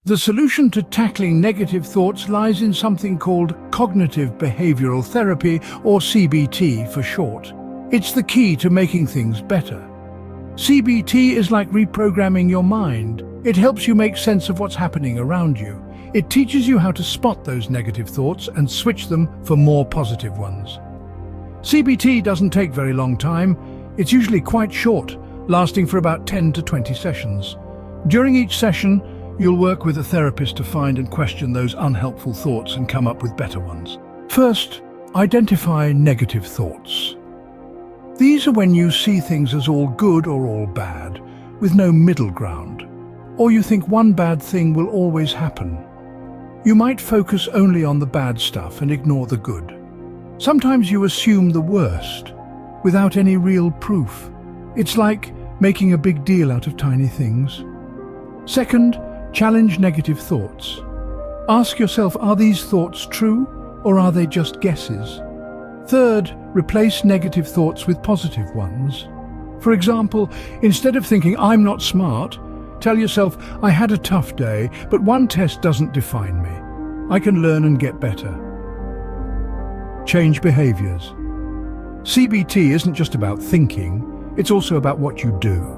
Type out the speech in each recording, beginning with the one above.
The solution to tackling negative thoughts lies in something called cognitive behavioral therapy, or CBT for short. It's the key to making things better. CBT is like reprogramming your mind. It helps you make sense of what's happening around you. It teaches you how to spot those negative thoughts and switch them for more positive ones. CBT doesn't take very long time. It's usually quite short, lasting for about 10 to 20 sessions. During each session, you'll work with a therapist to find and question those unhelpful thoughts and come up with better ones. First, identify negative thoughts. These are when you see things as all good or all bad, with no middle ground. Or you think one bad thing will always happen. You might focus only on the bad stuff and ignore the good. Sometimes you assume the worst, without any real proof. It's like making a big deal out of tiny things. Second, challenge negative thoughts. Ask yourself, are these thoughts true, or are they just guesses? Third, replace negative thoughts with positive ones. For example, instead of thinking, I'm not smart, tell yourself, I had a tough day, but one test doesn't define me. I can learn and get better. Change behaviors. CBT isn't just about thinking, it's also about what you do.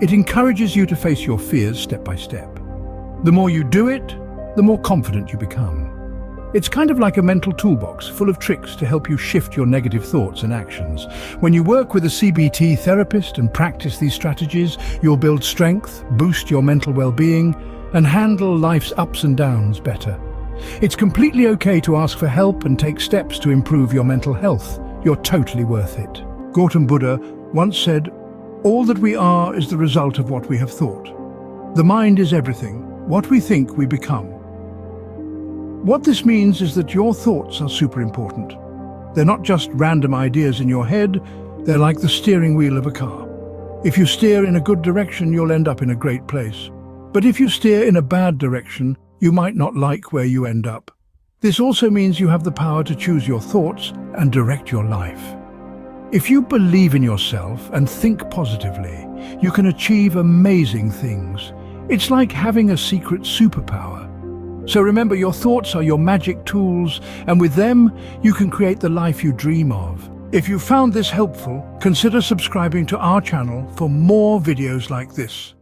It encourages you to face your fears step by step. The more you do it, the more confident you become. It's kind of like a mental toolbox full of tricks to help you shift your negative thoughts and actions. When you work with a CBT therapist and practice these strategies, you'll build strength, boost your mental well-being, and handle life's ups and downs better. It's completely okay to ask for help and take steps to improve your mental health. You're totally worth it. Gautam Buddha once said, "All that we are is the result of what we have thought. The mind is everything. What we think, we become." What this means is that your thoughts are super important. They're not just random ideas in your head, they're like the steering wheel of a car. If you steer in a good direction, you'll end up in a great place. But if you steer in a bad direction, you might not like where you end up. This also means you have the power to choose your thoughts and direct your life. If you believe in yourself and think positively, you can achieve amazing things. It's like having a secret superpower. So remember, your thoughts are your magic tools, and with them, you can create the life you dream of. If you found this helpful, consider subscribing to our channel for more videos like this.